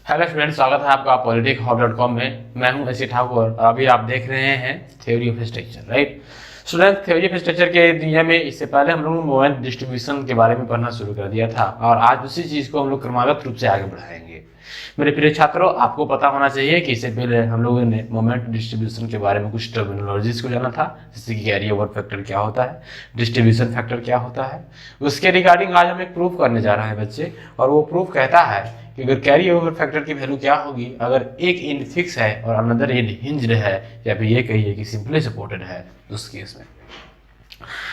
Hello student, स्वागत है आपका politic.com में। मैं हूं एसी ठाकुर और अभी आप देख रहे हैं theory of structure, right. Student, theory of structure के दुनिया में इससे पहले हम लोग मोमेंट डिस्ट्रीब्यूशन के बारे में पढ़ना शुरू कर दिया था और आज उसी चीज़ को हम लोग क्रमागत रूप से आगे बढ़ाएंगे। मेरे प्रिय छात्रों, आपको पता होना चाहिए कि इससे पहले हम लोगों ने मोमेंट डिस्ट्रीब्यूशन के बारे में कुछ टर्मिनोलॉजीज को जाना था, जैसे कि कैरी ओवर फैक्टर क्या होता है, डिस्ट्रीब्यूशन फैक्टर क्या होता है। उसके रिगार्डिंग आज हम एक प्रूफ करने जा रहे हैं बच्चे, और वो प्रूफ कहता है कि अगर कैरी ओवर फैक्टर की वैल्यू क्या होगी अगर एक एंड फिक्स है और अनदर एंड हिंज्ड है, या फिर ये कहिए कि सिंपली सपोर्टेड है। उस केस में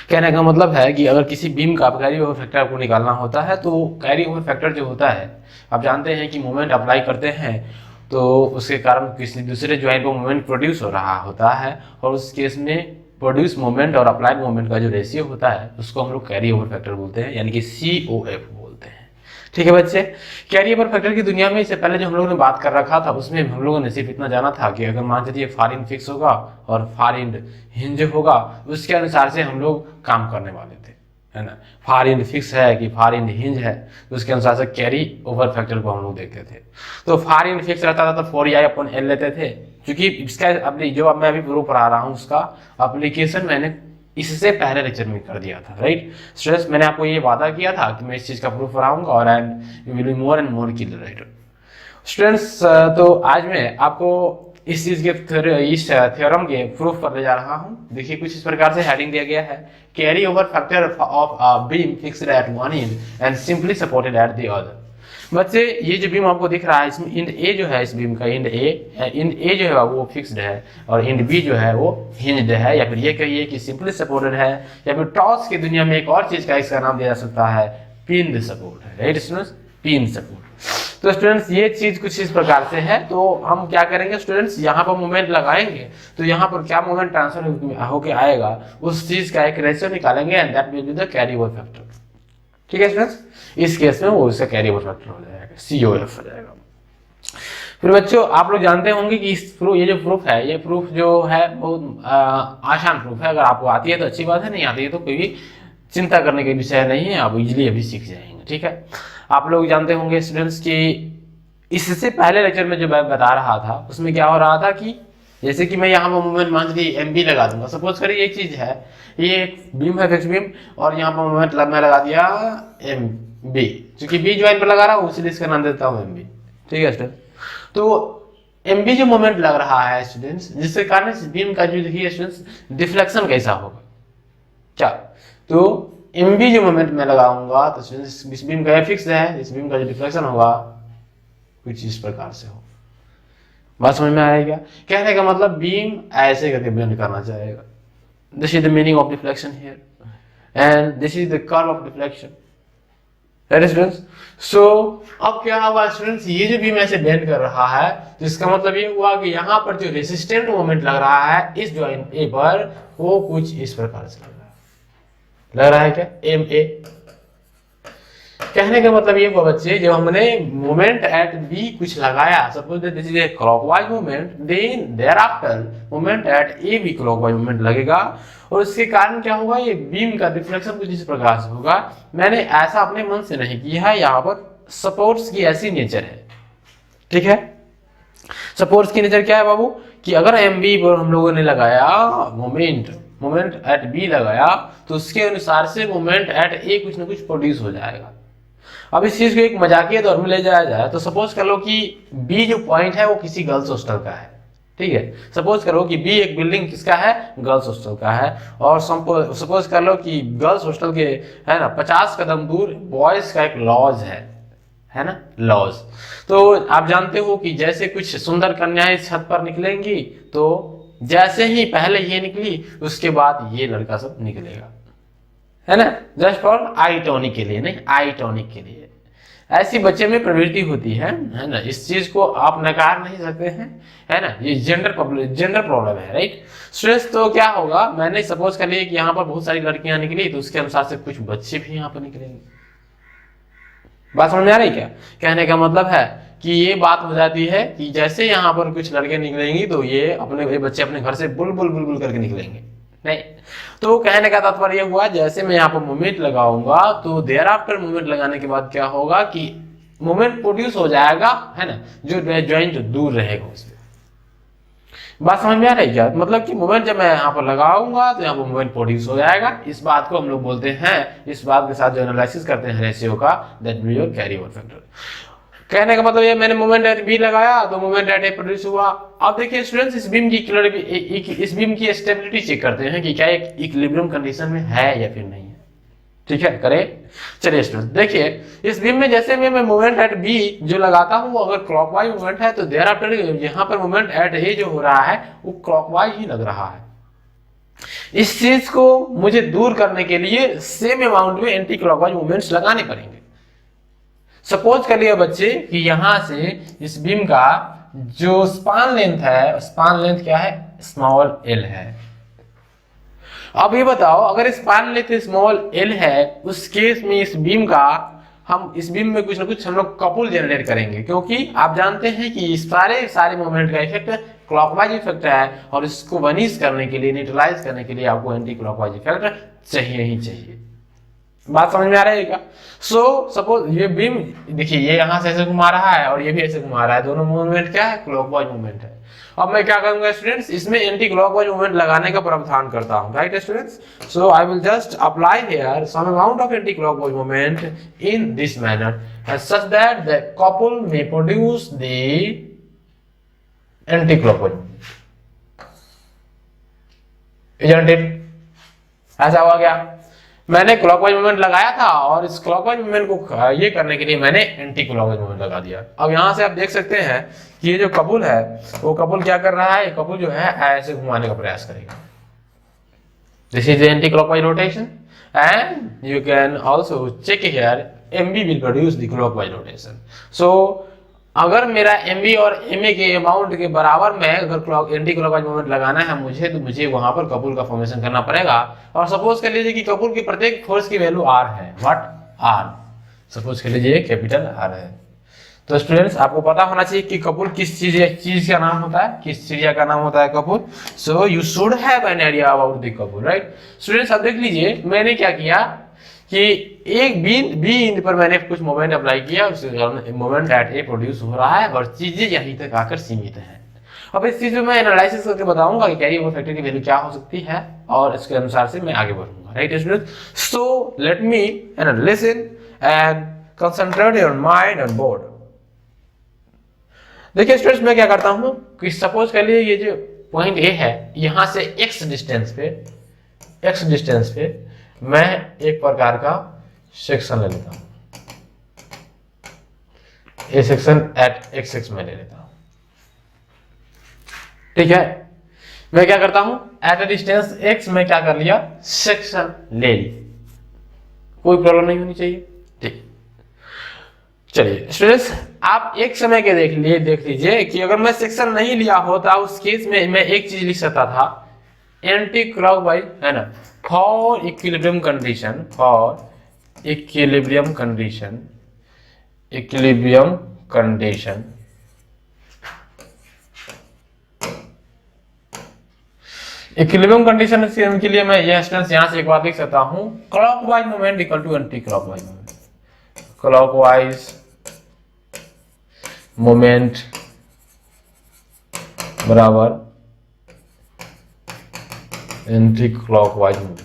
कहने का मतलब है कि अगर किसी बीम का कैरी ओवर फैक्टर आपको निकालना होता है तो कैरी ओवर फैक्टर जो होता है, आप जानते हैं कि मोमेंट अप्लाई करते हैं तो उसके कारण किसी दूसरे ज्वाइंट पर मोमेंट प्रोड्यूस हो रहा होता है, और उस केस में प्रोड्यूस मोमेंट और अप्लाइड मोमेंट का जो रेशियो होता है उसको हम लोग कैरी ओवर फैक्टर बोलते हैं, यानी कि COF बोलते हैं। ठीक है बच्चे, कैरी ओवर फैक्टर की दुनिया में इससे पहले जो हम लोगों ने बात कर रखा था उसमें हम लोगों ने सिर्फ इतना जाना था कि अगर मान लीजिए फार इन फिक्स होगा और फार इन हिंज होगा, उसके अनुसार से हम लोग काम करने वाले थे, है ना। फार इन फिक्स है कि फार इन हिंज है, तो उसके अनुसार से कैरी ओवर फैक्टर को हम लोग देखते थे। तो फार इन फिक्स रहता था तो 4i/L लेते थे, क्योंकि इसका अपनी जो अब मैं अभी प्रूफ पढ़ा रहा हूँ उसका एप्लीकेशन मैंने इससे पहले लेक्चर में कर दिया था, राइट। स्टूडेंट्स, मैंने आपको ये वादा किया था कि मैं इस चीज़ का प्रूफ पढ़ाऊंगा और and you will be more and more clear, right. Students, तो आज मैं आपको इस चीज के इस थ्योरम के प्रूफ करने जा रहा हूं। देखिए, कुछ इस प्रकार से हेडिंग दिया गया है, carry over factor of a beam fixed at one and and simply supported at the other. बच्चे, ये जो बीम आपको दिख रहा है इसमें इंड ए जो है, इस बीम का इंड ए जो है वो फिक्स्ड है और इंड बी जो है वो हिंज्ड है, या फिर ये कहिए कि सिंपली सपोर्टेड है, या फिर टॉस की दुनिया में एक और चीज का इसका नाम दिया जा सकता है पिन सपोर्ट है, राइट स्टूडेंट्स, पिन सपोर्ट। तो स्टूडेंट्स, ये चीज कुछ इस प्रकार से है। तो हम क्या करेंगे स्टूडेंट्स, यहाँ पर मोमेंट लगाएंगे तो यहाँ पर क्या मोमेंट ट्रांसफर होके आएगा उस चीज का एक रेशियो निकालेंगे and that will be the carry over factor. ठीक है स्टूडेंट्स, इस केस में वो उसका कैरी ओवर फैक्टर हो जाएगा, COF हो जाएगा। फिर बच्चों, आप लोग जानते होंगे कि इस प्रूफ, ये जो प्रूफ है, ये प्रूफ जो है बहुत आसान प्रूफ है। अगर आपको आती है तो अच्छी बात है, नहीं आती है तो कोई भी चिंता करने का विषय नहीं है, आप इजिली अभी सीख जाएंगे। ठीक है, आप लोग जानते होंगे स्टूडेंट्स कि इससे पहले लेक्चर में जो मैं बता रहा था उसमें क्या हो रहा था कि जैसे कि मैं यहाँ पर मोमेंट मान लीजिए MB लगा दूंगा। सपोज करिए एक चीज है, ये एक बीम है, फिक्स बीम, और यहाँ पर मोमेंट मैं लगा दिया MB, क्योंकि B ज्वाइन पर लगा रहा हूँ इसलिए इसका नाम देता हूँ MB। ठीक है स्टूडेंट, तो MB जो मोमेंट लग रहा है स्टूडेंट्स, जिसके कारण इस बीम का जो देखिए स्टूडेंट्स डिफ्लेक्शन कैसा होगा क्या, तो MB जो मोमेंट में लगाऊंगा तो इस बीम का फिक्स है, इस बीम का जो डिफ्लेक्शन होगा कुछ इस प्रकार से हो। बात समझ में आएगा क्या? कहने का मतलब बीम ऐसे करके बेंड करना चाहेगा। This is the meaning of deflection here and this is the curve of deflection, right students. So अब क्या हुआ स्टूडेंट्स, ये जो बीम ऐसे बेंड कर रहा है तो इसका मतलब ये हुआ कि यहाँ पर जो रेसिस्टेंट मोमेंट लग रहा है इस ज्वाइंट ए पर, वो कुछ इस प्रकार से लग रहा है क्या, MA। कहने का मतलब ये हुआ बच्चे, जब हमने मोमेंट एट B कुछ लगाया, suppose that this is a clockwise moment, then thereafter moment at A भी क्लॉकवाइज मोमेंट लगेगा, और इसके कारण क्या होगा, ये बीम का रिफ्लेक्शन कुछ इस प्रकार से होगा। मैंने ऐसा अपने मन से नहीं किया है, यहाँ पर सपोर्ट्स की ऐसी नेचर है। ठीक है, सपोर्ट्स की नेचर क्या है बाबू, कि अगर MB पर हम लोगों ने लगाया मोमेंट एट B लगाया तो उसके अनुसार से मोमेंट एट A कुछ ना कुछ प्रोड्यूस हो जाएगा। अब इस चीज को एक मजाकिया दौर में ले जाया जाए तो सपोज कर लो कि B जो पॉइंट है वो किसी गर्ल्स हॉस्टल का है। ठीक है, सपोज करो कि B एक बिल्डिंग किसका है, गर्ल्स हॉस्टल का है, और सपोज कर लो कि गर्ल्स हॉस्टल के है ना 50 कदम दूर बॉयज का एक लॉज है ना, लॉज। तो आप जानते हो कि जैसे कुछ सुंदर कन्याएं छत पर निकलेंगी तो जैसे ही पहले ये निकली उसके बाद ये लड़का सब निकलेगा, है ना, जस्ट फॉर आई टॉनिक के लिए, नहीं आई टॉनिक के लिए। ऐसी बच्चे में प्रवृत्ति होती है ना, इस चीज को आप नकार नहीं सकते हैं, है ना, ये जेंडर प्रॉब्लम है, राइट स्ट्रेस। तो क्या होगा, मैंने सपोज कर लिया कि यहाँ पर बहुत सारी लड़कियां निकली तो उसके अनुसार से कुछ बच्चे भी यहाँ पर निकलेंगे। बात समझ में आ रही क्या? कहने का मतलब है कि ये बात हो जाती है कि जैसे यहाँ पर कुछ लड़के निकलेंगी तो ये बच्चे अपने घर से बुल करके निकलेंगे, नहीं। तो कहने का तात्पर्य हुआ, जैसे मैं यहाँ पर मोमेंट लगाऊंगा तो देयर आफ्टर मोमेंट लगाने के बाद क्या होगा कि मोमेंट प्रोड्यूस हो जाएगा, है ना, जो ज्वाइंट दूर रहेगा उससे। बात समझ में आ रही है क्या? मतलब कि मोमेंट जब मैं यहाँ पर लगाऊंगा तो यहाँ पर मोमेंट प्रोड्यूस हो जाएगा। इस बात को हम लोग बोलते हैं, इस बात के साथ जो एनालिसिस करते हैं रेशियो का, that will your carry over factor. कहने का मतलब ये, मैंने मोमेंट एट बी लगाया तो मोमेंट एट ए प्रोड्यूस हुआ। अब देखिए स्टूडेंट्स, इस बीम की स्टेबिलिटी चेक करते हैं कि क्या एक इक्विलिब्रियम कंडीशन में है या फिर नहीं है। ठीक है, करें। चलिए स्टूडेंट्स देखिए, इस बीम में जैसे मैं मोमेंट एट बी जो लगाता हूँ, अगर क्लॉकवाइज मोमेंट है तो देयर आफ्टर यहाँ पर मोमेंट एट ए जो हो रहा है वो क्लॉकवाइज ही लग रहा है। इस चीज को मुझे दूर करने के लिए सेम अमाउंट में एंटी क्लॉकवाइज मोमेंट्स लगाने पड़ेंगे। सपोज कर लिया बच्चे कि यहां से इस बीम का जो स्पान लेंथ है, स्पान लेंथ क्या है, स्मॉल एल है। अब ये बताओ, अगर स्पान लेंथ स्मॉल एल है, उस केस में इस बीम का, हम इस बीम में कुछ ना कुछ हम लोग कपल जनरेट करेंगे, क्योंकि आप जानते हैं कि सारे मोमेंट का इफेक्ट क्लॉकवाइज इफेक्ट है, और इसको वनिश करने के लिए, न्यूट्रलाइज करने के लिए आपको एंटी क्लॉकवाइज इफेक्ट चाहिए ही चाहिए। बात समझ में आ रही है क्या? सो सपोज ये बीम देखिए, ये यहां से ऐसे घुमा रहा है और ये भी ऐसे घुमा रहा है, दोनों मूवमेंट क्या है, क्लॉकवाइज मूवमेंट है। अब मैं क्या करूंगा स्टूडेंट्स, इसमें एंटी क्लॉकवाइज मूवमेंट लगाने का प्रावधान करता हूं, right students. So I will just apply here some amount of anti clockwise movement in this manner such that the couple may produce the anti clockwise. Isn't it? ऐसा हुआ क्या, मैंने clockwise movement लगाया था और इस क्लॉकवाइज मूवमेंट को ये करने के लिए मैंने एंटी क्लॉकवाइज मूवमेंट लगा दिया। अब यहां से आप देख सकते हैं कि ये जो कपल है, वो कपल क्या कर रहा है, कपल जो है ऐसे घुमाने का प्रयास करेगा। This is anti clockwise rotation and you can also check here MB will produce the clockwise rotation. So अगर मेरा एमबी और एमए के अमाउंट के बराबर में अगर एंटी क्लॉकवाइज मूवमेंट लगाना है मुझे, तो मुझे वहां पर कपल का फॉर्मेशन करना पड़ेगा। और सपोज कर लीजिए कि कपल की प्रत्येक फोर्स की वैल्यू आर है, व्हाट, आर। सपोज कर लीजिए कैपिटल आर है। तो स्टूडेंट्स आपको पता होना चाहिए कि कपल किस चीज का नाम होता है, किस चिड़िया का नाम होता है couple. So you should have an idea about the couple, right. Students अब देख लीजिए, मैंने क्या किया कि एक बी पर मैंने कुछ मोमेंट अप्लाई किया, उसके कारण मोमेंट एट ए प्रोड्यूस हो रहा है और चीजें यहीं तक आकर सीमित हैं। अब इस चीज में मैं एनालिसिस करके बताऊंगा कि कैरी ओवर फैक्टर की वैल्यू क्या हो सकती है, और इसके अनुसार से मैं आगे बढ़ूंगा, right students. So let me listen and concentrate your mind on board. देखिए स्टूडेंट्स, मैं क्या करता हूं कि सपोज कर लीजिए ये जो पॉइंट ए है, यहां से एक्स डिस्टेंस पे मैं एक प्रकार का सेक्शन ले लेता हूं, a section at x x में ले लेता हूं। ठीक है, मैं क्या करता हूं, एट ए डिस्टेंस एक्स में क्या कर लिया, सेक्शन ले ली, कोई प्रॉब्लम नहीं होनी चाहिए। ठीक, चलिए स्टूडेंट्स, आप एक समय के देख लीजिए कि अगर मैं सेक्शन नहीं लिया होता, उस केस में मैं एक चीज लिख सकता था, एंटी क्लॉकवाइज, है ना, for equilibrium condition, equilibrium condition के लिए मैं यह स्टेंस यहां से एक बात लिख सकता हूं, clockwise moment equal to anti clockwise moment, clockwise moment बराबर anti clockwise moment.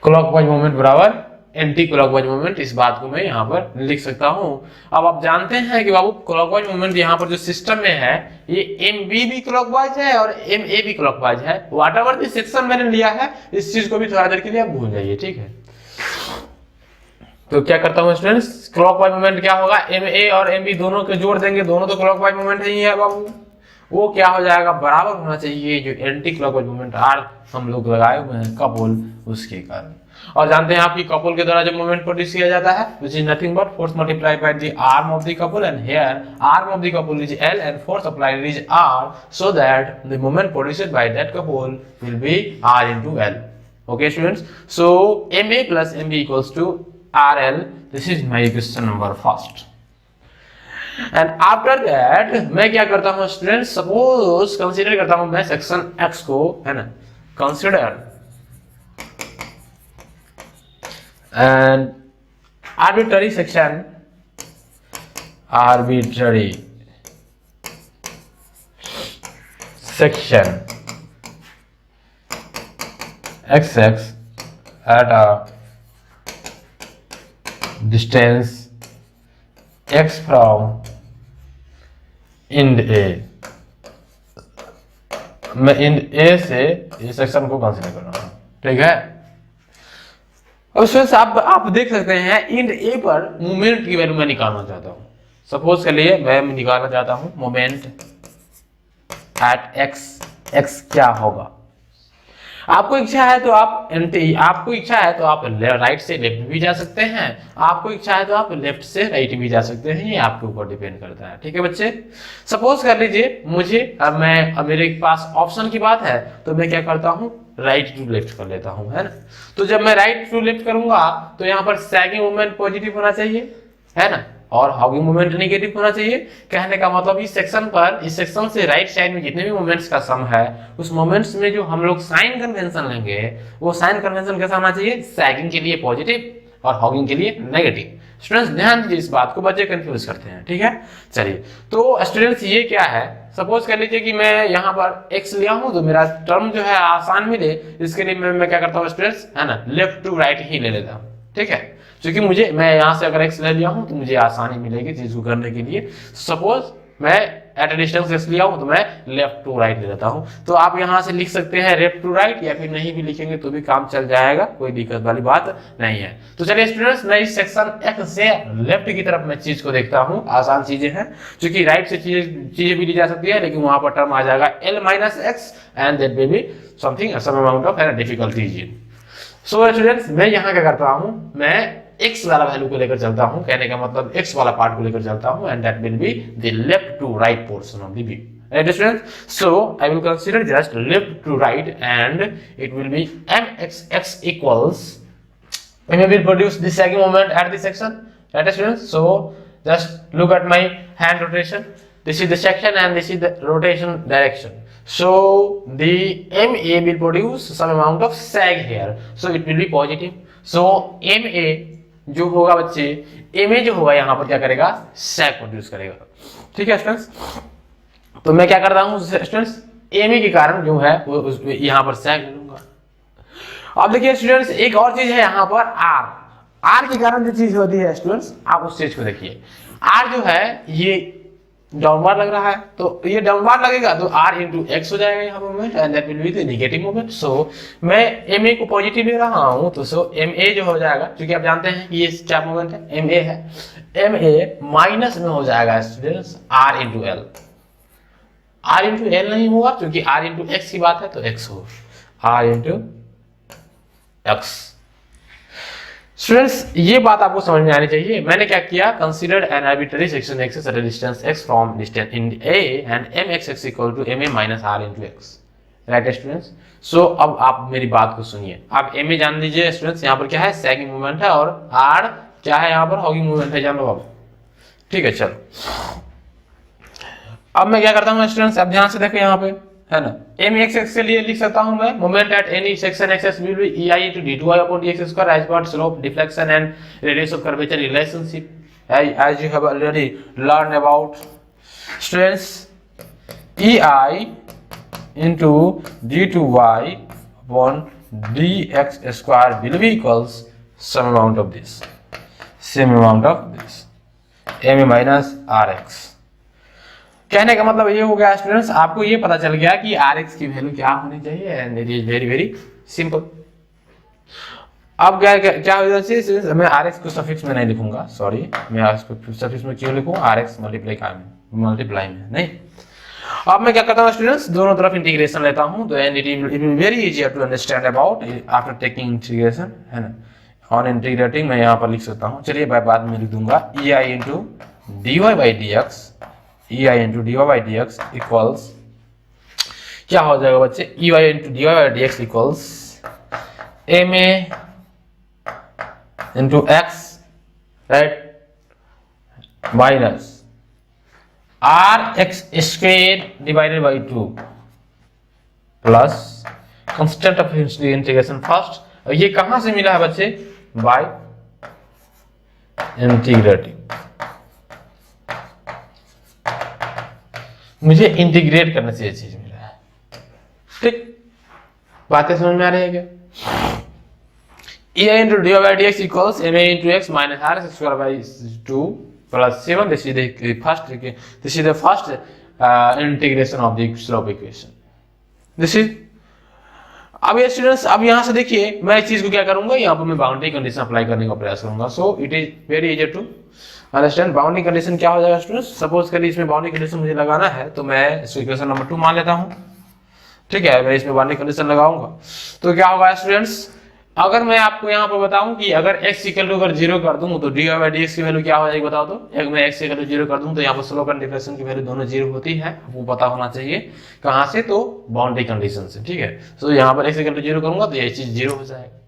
Clockwise moment बराबर एंटी क्लॉकवाइज मोमेंट, इस बात को मैं यहां पर लिख सकता हूं। अब आप जानते हैं कि बाबू क्लॉकवाइज मोमेंट यहां पर जो सिस्टम में है, ये एम बी भी क्लॉकवाइज है और एम ए भी क्लॉकवाइज है। व्हाटएवर द सेक्शन मैंने लिया है, इस चीज को भी थोड़ा देर के लिए आप भूल जाइए, ठीक है। तो क्या करता हूं स्टूडेंट्स, क्लॉकवाइज मोमेंट क्या होगा, एम ए और एम बी दोनों के जोड़ देंगे, दोनों तो क्लॉकवाइज मोमेंट ही है बाबू, वो क्या हो जाएगा, बराबर होना चाहिए जो एंटी क्लॉकवाइज मोमेंट आर हम लोग लगाए हुए हैं कपल, उसके कारण। और जानते हैं आपकी कपल के द्वारा जो मोमेंट प्रोड्यूस किया जाता है, which is nothing but force multiplied by the arm of the couple, and here arm of the couple is L and force applied is R, so that the moment produced by that couple will be R into L. Okay students, so MA plus MB equals to RL. This is my question number first. And after that मैं क्या करता हूँ student, suppose consider करता हूँ मैं section x को, है ना, consider and arbitrary section, arbitrary section xx at a distance x from end A। मैं end A से इस सेक्शन को कंसीडर कर रहा हूँ, ठीक है। अब स्टूडेंट्स आप देख सकते हैं end A पर मोमेंट की वैल्यू मैं निकालना चाहता हूँ। सपोज के लिए मैं निकालना चाहता हूँ मोमेंट एट एक्स क्या होगा। आपको इच्छा है तो आप राइट से लेफ्ट भी जा सकते हैं, आपको इच्छा है तो आप लेफ्ट से राइट भी जा सकते हैं, ये आपके ऊपर डिपेंड करता है, ठीक है बच्चे। सपोज कर लीजिए मेरे पास ऑप्शन की बात है तो मैं क्या करता हूँ, राइट टू लेफ्ट कर लेता हूँ, है ना। तो जब मैं राइट टू लेफ्ट करूंगा तो यहाँ पर सैगिंग मोमेंट पॉजिटिव होना चाहिए, है ना, और हॉगिंग मोमेंट नेगेटिव होना चाहिए। कहने का मतलब इस सेक्शन से राइट साइड में जितने भी मोमेंट्स का सम है, उस मोमेंट्स में जो हम लोग साइन कन्वेंशन लेंगे वो साइन कन्वेंशन कैसा होना चाहिए, सैगिंग के लिए पॉजिटिव और हॉगिंग के लिए नेगेटिव। स्टूडेंट्स ध्यान दीजिए इस बात को, बच्चे कंफ्यूज करते हैं, ठीक है। चलिए तो स्टूडेंट्स ये क्या है, सपोज कर लीजिए कि मैं यहाँ पर x लिया हूँ तो मेरा टर्म जो है आसान मिले, इसके लिए मैं क्या करता हूँ स्टूडेंट्स, है ना, लेफ्ट टू राइट ही ले लेता हूँ, ठीक है। क्योंकि मैं यहाँ से अगर x ले लिया हूँ तो मुझे आसानी मिलेगी चीज को करने के लिए। सपोज मैं एट ए डिस्टेंस x लिया हूँ तो मैं लेफ्ट टू राइट ले लेता हूँ। तो आप यहाँ से लिख सकते हैं लेफ्ट टू राइट, या फिर नहीं भी लिखेंगे तो भी काम चल जाएगा, कोई दिक्कत वाली बात नहीं है। तो चलिए स्टूडेंट्स मैं इस सेक्शन x से लेफ्ट की तरफ मैं चीज को देखता हूँ। आसान चीजें हैं, क्योंकि राइट से चीजें भी ली जा सकती है, लेकिन वहां पर टर्म आ जाएगा l minus x and that may be something some amount of difficulty. So students मैं यहाँ क्या करता हूँ, मैं x वाला वैल्यू को लेकर चलता हूं, कहने का मतलब x वाला पार्ट को लेकर चलता हूं, and that will be the left to right portion of the view, right students. So I will consider just left to right and it will be mxx equals, and we will produce the sagging moment at this section, right students। so just look at my hand rotation, this is the section and this is the rotation direction। so the MA will produce some amount of sag here, so it will be positive। so MA जो होगा बच्चे, MA जो होगा यहाँ पर क्या करेगा, सैग produce करेगा, ठीक है स्टूडेंट्स। तो मैं क्या करता हूँ स्टूडेंट्स, MA के कारण जो है वो यहाँ पर सैग ले लूंगा। अब देखिए स्टूडेंट्स एक और चीज है यहाँ पर R के कारण जो चीज होती है स्टूडेंट्स, आप उस चीज को देखिए। R जो है ये डाउनवार्ड लग रहा है, तो ये डाउनवार्ड लगेगा तो R इंटू एक्स हो जाएगा यहाँ moment, and that will be the negative moment. So मैं MA को पॉजिटिव ले रहा हूँ, तो सो MA जो हो जाएगा, क्योंकि आप जानते हैं कि ये क्या मोमेंट है, MA है, MA माइनस में हो जाएगा students R into L. R into L नहीं होगा क्योंकि R इंटू एक्स की बात है, तो एक्स हो R इंटू एक्स। स्टूडेंट्स ये बात आपको समझ में आनी चाहिए। मैंने क्या किया, considered an arbitrary section x at a distance x from distance in a and mxx equal to ma minus r into x, right students. So अब आप मेरी बात को सुनिए, आप ma जान लीजिए स्टूडेंट्स, यहाँ पर क्या है, सैगिंग मूवमेंट है, और r क्या है, यहाँ पर हॉगिंग मूवमेंट है, जान लो आप, ठीक है। चलो अब मैं क्या करता हूँ स्टूडेंट्स, अब ध्यान से देखो यहाँ पे, है ना, mxx के लिए लिख सकता हूं मैं, moment at any section xx will be ei into d2y upon dx square as per slope, deflection and radius of curvature relationship, as you have already learned about students। ei into d2y upon dx square will be equals some amount of this, same amount of this, ma minus rx। कहने का मतलब ये हो गया students, आपको ये पता चल गया कि Rx की वैल्यू क्या होनी चाहिए, and it is very very simple. अब क्या हो जाए, मैं Rx को सफिक्स में नहीं लिखूंगा, सॉरी, मैं Rx को सफिक्स में क्यों लिखूं, Rx मल्टीप्लाई में नहीं। अब मैं क्या करता हूँ स्टूडेंट्स, दोनों तरफ इंटीग्रेशन लेता हूँ, तो and it will very easier to understand about after taking integration, है ना। ऑन इंटीग्रेटिंग मैं यहाँ पर लिख सकता हूँ, चलिए बाद में लिख दूंगा ei into dy by dx, ei into dy by dx equals क्या हो जाएगा बच्चे, ei into dy by dx equals ma into x, right, minus r x square divided by 2 plus constant of integration first, और ये कहां से मिला है बच्चे, बाय इंटीग्रेटिंग। मुझे इंटीग्रेट करने से ये चीज मिला है। ठीक, बातें समझ में आ रही है क्या? A into d by d x equals m a into x minus r x square by 2 plus 7। This is the first integration of the slope equation. This is, अब ये स्टूडेंट्स, अब यहां से देखिए मैं इस चीज को क्या करूंगा, यहां पर मैं बाउंड्री कंडीशन अप्लाई करने का प्रयास करूंगा। So it is very easy to understand. Boundary condition क्या हो जाएगा स्टूडेंट्स, सपोज करिए इसमें बाउंड्री कंडीशन मुझे लगाना है, तो मैं इसको इक्वेशन नंबर 2 मान लेता हूं। ठीक है, मैं इसमें बाउंड्री कंडीशन लगाऊंगा तो क्या होगा स्टूडेंट्स, अगर मैं आपको यहाँ पर बताऊं कि अगर x इक्वल टू अगर 0 कर दूं तो dy बाई dx की वैल्यू क्या हो जाएगी बताओ तो। एक मैं x इक्वल टू 0 कर दूं तो यहाँ पर स्लोप एंड डिफ्लेक्शन की वैल्यू दोनों 0 होती है, आपको पता होना चाहिए। कहां से, तो बाउंड्री कंडीशन से। ठीक है, तो यहाँ पर x इक्वल टू 0 करूंगा तो ये चीज 0 हो जाएगा।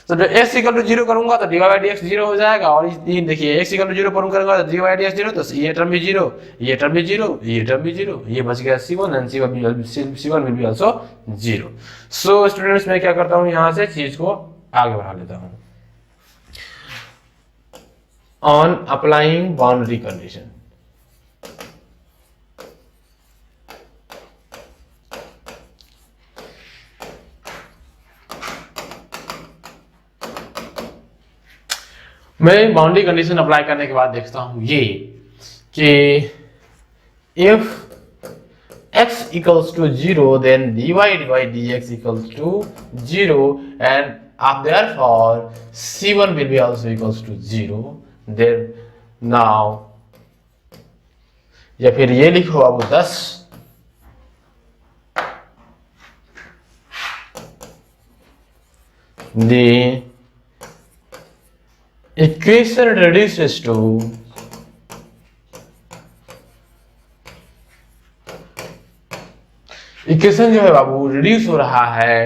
तो जब x इक्वल टू 0 करूंगा तो dy बाई dx 0 हो जाएगा, और ये देखिए x इक्वल टू 0 पर करूंगा तो dy बाई dx 0, तो ये टर्म भी 0, ये टर्म भी 0, ये टर्म भी 0, ये बच गया c1 and c1 will be also 0। So students मैं क्या करता हूं, यहां से चीज को आगे बढ़ा लेता हूं। ऑन अप्लाइंग बाउंड्री कंडीशन, मैं बाउंड्री कंडीशन अप्लाई करने के बाद देखता हूं ये कि if x equals to 0 then dy by dx equals to 0 and therefore c1 will be also equals to 0। then now या फिर ये लिखो अब 10 the equation reduces to equation जो है बाबू रिड्यूस हो रहा है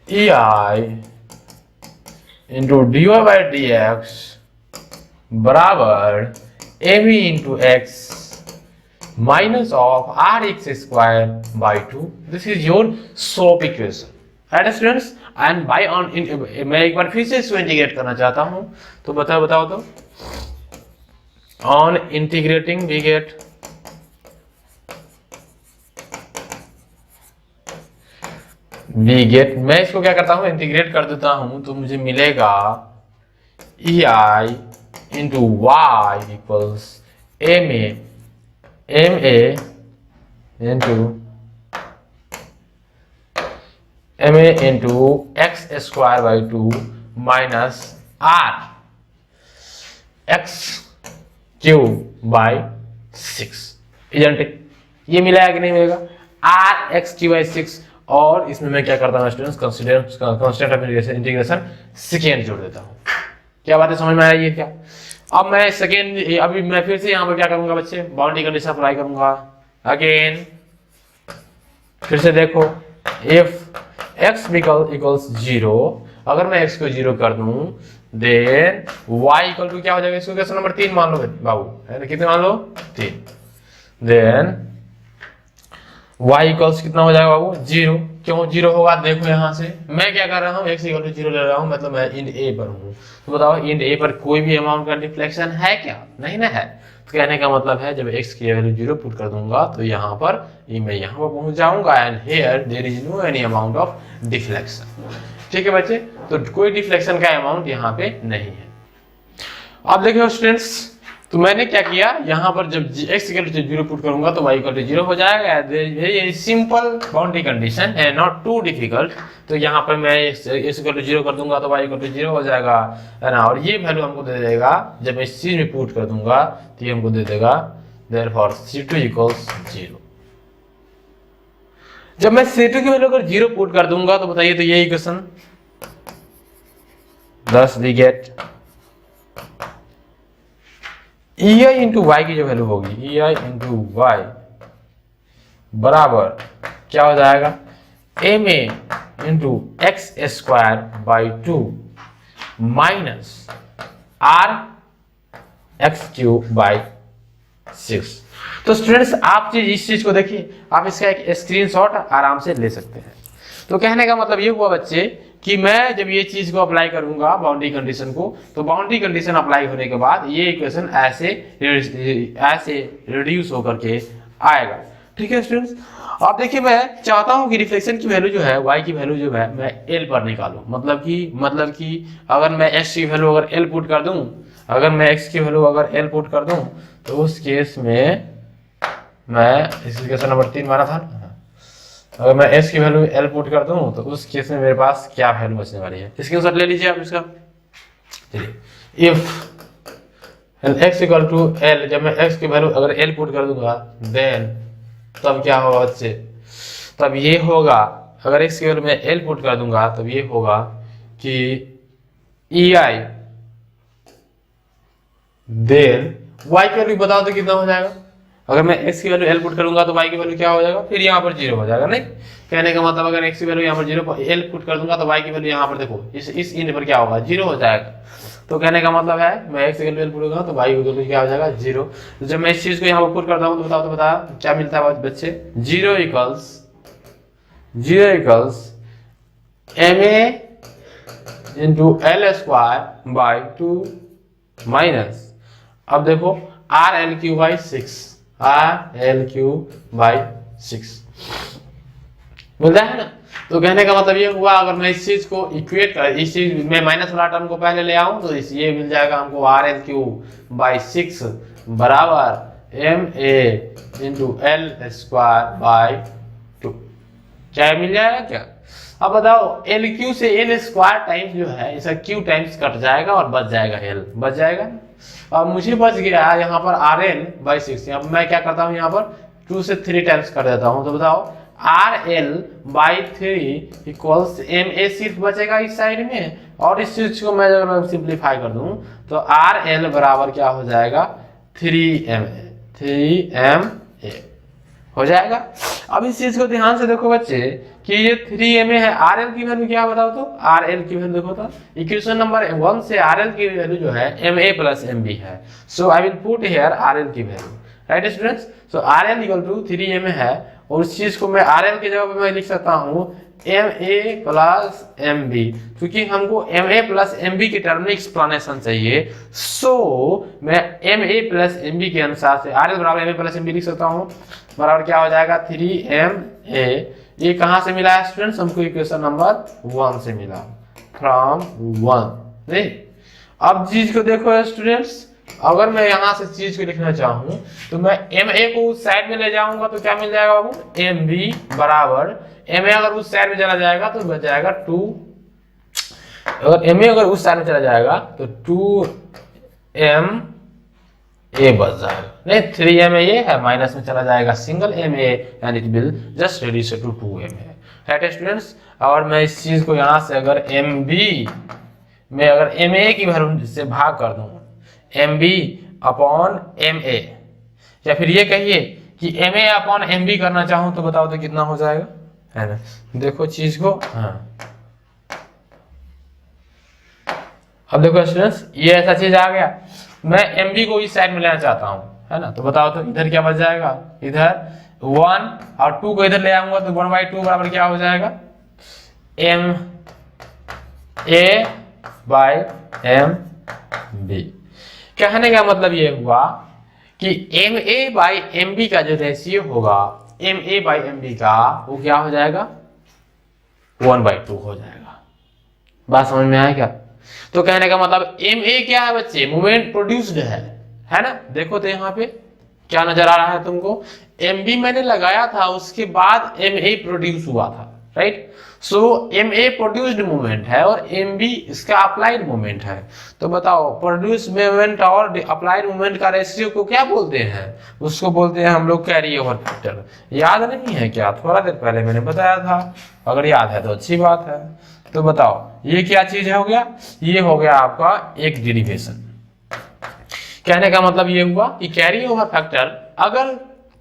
e i into d y by d x बराबर m e into x minus of r x square by 2। This is your slope equation right students. And by on मैं एक बार फिर से इसको इंटीग्रेट करना चाहता हूं, तो बताओ तो ऑन इंटीग्रेटिंग वी गेट मैं इसको क्या करता हूं, इंटीग्रेट कर देता हूं तो मुझे मिलेगा e i into y equals m a into x square by 2 minus r x cube by 6। इजेंटिक ये मिला है कि नहीं मिलेगा, आर एक्स क्यूब बाई 6, और इसमें मैं क्या करता हूँ students, constant of integration second जोड़ देता हूँ। क्या बात है, समझ में आ रही है क्या? अब मैं सेकेंड, अभी मैं फिर से यहाँ पर क्या करूंगा बच्चे, बाउंड्री कंडीशन अप्लाई करूंगा अगेन। फिर से देखो, इफ x इक्वल्स 0, अगर मैं x को 0 कर दूं देन y इक्वल टू क्या हो जाएगा, इसको क्वेश्चन नंबर 3 मान लो बाबू, है ना, कितने मान लो 3। देन y इक्वल्स कितना हो जाएगा बाबू 0। क्यों 0 होगा, देखो यहां से मैं क्या कर रहा हूं, x इक्वल टू 0 ले रहा हूं, मतलब मैं इंड a पर हूं। तो बताओ इंड a पर कोई भी अमाउंट का डिफ्लेक्शन है क्या, नहीं ना है। तो कहने का मतलब है जब x की वैल्यू 0 पुट कर दूंगा तो यहाँ पर मैं यहाँ पर पहुंच जाऊंगा, and here there is no any amount of deflection. ठीक है बच्चे, तो कोई डिफ्लेक्शन का अमाउंट यहाँ पे नहीं है। अब देखिए स्टूडेंट्स, तो मैंने क्या किया, यहाँ पर जब x इक्वल टू 0 पुट करूंगा तो y इक्वल टू 0 हो जाएगा। वेरी सिंपल बाउंड्री कंडीशन है, नॉट टू डिफिकल्ट। तो यहाँ पर मैं x इक्वल टू 0 कर दूंगा तो y इक्वल टू 0 हो जाएगा, है ना, और ये वैल्यू हमको दे देगा, जब मैं इस चीज में पुट कर दूंगा तो ये हमको दे देगा देयरफॉर c2 इक्वल्स 0। जब मैं c2 की वैल्यू अगर 0 पुट कर दूंगा तो बताइए, तो ये equation 10 we get ei into y की जो वैल्यू होगी, ei इंटू वाई बराबर क्या हो जाएगा, m a into x square by 2 minus r x cube by 6। तो स्टूडेंट्स आप इस चीज को देखिए, आप इसका एक स्क्रीनशॉट आराम से ले सकते हैं। तो कहने का मतलब ये हुआ बच्चे कि मैं जब ये चीज को अप्लाई करूंगा बाउंड्री कंडीशन को, तो बाउंड्री कंडीशन अप्लाई होने के बाद ये इक्वेशन ऐसे रिड्यूस होकर के आएगा। ठीक है स्टूडेंट्स, अब देखिए मैं चाहता हूं कि रिफ्लेक्शन की वैल्यू जो है, y की वैल्यू जो है मैं l पर निकालूं। मतलब कि अगर मैं x की वैल्यू अगर l पुट कर दूं, अगर मैं x की वैल्यू अगर l पुट कर दूं, तो उस केस में मैं इक्वेशन नंबर 3 माना था ना, अगर मैं s की वैल्यू l पुट कर दूं तो उस केस में मेरे पास क्या वैल्यू बचने वाली है, स्क्रीनशॉट ले लीजिए आप इसका। चलिए, if x equal to l, जब मैं x की वैल्यू अगर l पुट कर दूंगा देन तब क्या होगा बच्चे, तब ये होगा, अगर x की वैल्यू मैं l पुट कर दूंगा तब ये होगा कि ei, देन y की वैल्यू बताओ तो कितना हो जाएगा। अगर मैं x की वैल्यू l पुट करूंगा तो y की वैल्यू क्या हो जाएगा, फिर यहाँ पर 0 हो जाएगा। नहीं, कहने का मतलब अगर x की वैल्यू यहाँ पर 0 l पुट कर दूंगा तो y की वैल्यू यहाँ पर देखो इस इंड पर क्या होगा, 0 हो जाएगा। तो कहने का मतलब है मैं x की वैल्यू l पुट करूंगा तो y की वैल्यू क्या हो जाएगा, 0। तो जब मैं इस चीज को यहाँ पर पुट करता हूँ तो बताओ क्या मिलता है बच्चे, 0 equals ma into l square by 2 minus, अब देखो RL³ बाई 6, RL³ बाई 6 मिल रहा है ना। तो कहने का मतलब ये हुआ, अगर मैं इस चीज को इक्वेट कर, इस चीज में माइनस वाला टर्म को पहले ले आऊं तो ये मिल जाएगा हमको RL³ बाई 6 बराबर ma into l square by 2, क्या मिल जाएगा क्या। अब बताओ LQ से n स्क्वायर टाइम्स जो है इसका Q टाइम्स कट जाएगा और बच जाएगा L, बच जाएगा। अब मुझे बच गया यहाँ पर RL बाई 6, अब मैं क्या करता हूँ यहाँ पर 2 से 3 टाइम्स कर देता हूँ। तो बताओ RL बाई 3 इक्वल्स ma सिर्फ बचेगा इस साइड में, और इस चीज को मैं अगर सिंप्लीफाई कर दूं तो RL बराबर क्या हो जाएगा, 3ma हो जाएगा। अब इस चीज को ध्यान से देखो बच्चे कि ये 3ma है, RL की वैल्यू क्या बताओ तो, RL की वैल्यू देखो तो इक्वेशन नंबर 1 से RL की वैल्यू जो है ma प्लस mb है। So I will put here RL की value, right students. So RL equal to 3ma है, और उस चीज को मैं RL की जगह पे मैं लिख सकता हूँ ma प्लस mb, क्योंकि हमको ma प्लस mb की टर्म में एक्सप्लेनेशन चाहिए। सो मैं ma प्लस mb के अनुसार से RL बराबर ma प्लस mb लिख सकता हूँ, बराबर क्या हो जाएगा 3ma। ये कहाँ से मिला है स्टूडेंट्स, हमको इक्वेशन नंबर 1 से मिला, फ्रॉम 1। नहीं, अब चीज को देखो स्टूडेंट्स, अगर मैं यहाँ से चीज को लिखना चाहूँ तो मैं ma को उस साइड में ले जाऊंगा तो क्या मिल जाएगा बाबू, mb बराबर ma अगर उस साइड में चला जाएगा तो बच जाएगा 2, अगर ma अगर उस साइड में चला जाएगा तो 2ma बच जाएगा। नहीं, 3ma ये है, माइनस में चला जाएगा single ma and it will just reduce to 2ma, right students. और मैं इस चीज को यहाँ से अगर mb में अगर ma की वैल्यू से भाग कर दूं, mb अपॉन ma, या फिर ये कहिए कि ma अपॉन mb करना चाहूं तो बताओ तो कितना हो जाएगा, है ना। देखो चीज को, हाँ अब देखो स्टूडेंट्स ये ऐसा चीज आ गया, मैं mb को इस साइड में लेना चाहता हूं, है ना। तो बताओ तो इधर क्या बच जाएगा, इधर 1 और 2 को इधर ले आऊंगा तो 1/2 बराबर क्या हो जाएगा, ma बाई mb। कहने का मतलब ये हुआ कि ma बाई mb का जो रेशियो होगा, ma बाई mb का, वो क्या हो जाएगा 1/2 हो जाएगा। बात समझ में आया क्या। तो कहने का मतलब ma क्या है बच्चे, मोमेंट प्रोड्यूस्ड है ना। देखो तो यहाँ पे क्या नजर आ रहा है तुमको, mb मैंने लगाया था उसके बाद ma प्रोड्यूस हुआ था, राइट। सो ma प्रोड्यूस्ड मोमेंट है और mb इसका अप्लाइड मोमेंट है। तो बताओ प्रोड्यूस मोमेंट और अप्लाइड मोमेंट का रेशियो को क्या बोलते हैं, उसको बोलते हैं हम लोग कैरी ओवर फैक्टर। याद नहीं है क्या, थोड़ा देर पहले मैंने बताया था, अगर याद है तो अच्छी बात है। तो बताओ ये क्या चीज हो गया, ये हो गया आपका एक डेरिवेशन। कहने का मतलब ये हुआ कि कैरी ओवर फैक्टर अगर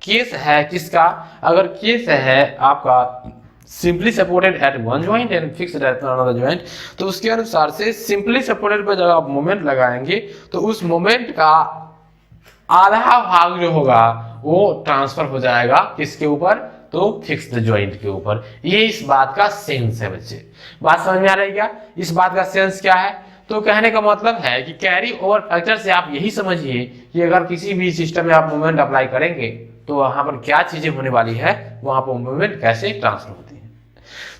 केस है किसका, अगर केस है आपका simply supported eight one joint and fixed at another joint, तो उसके अनुसार से सिंपली सपोर्टेड पर जब आप मोमेंट लगाएंगे तो उस मोमेंट का आधा भाग जो होगा वो ट्रांसफर हो जाएगा किसके ऊपर, तो फिक्स्ड जॉइंट के ऊपर। ये इस बात का सेंस है बच्चे, बात समझ में आ रही है क्या? इस बात का सेंस क्या है? तो कहने का मतलब है कि कैरी ओवर फैक्टर से आप यही समझिए कि अगर किसी भी सिस्टम में आप मूवमेंट अप्लाई करेंगे तो वहां पर क्या चीजें होने वाली है, वहां पर मूवमेंट कैसे ट्रांसफर होती है।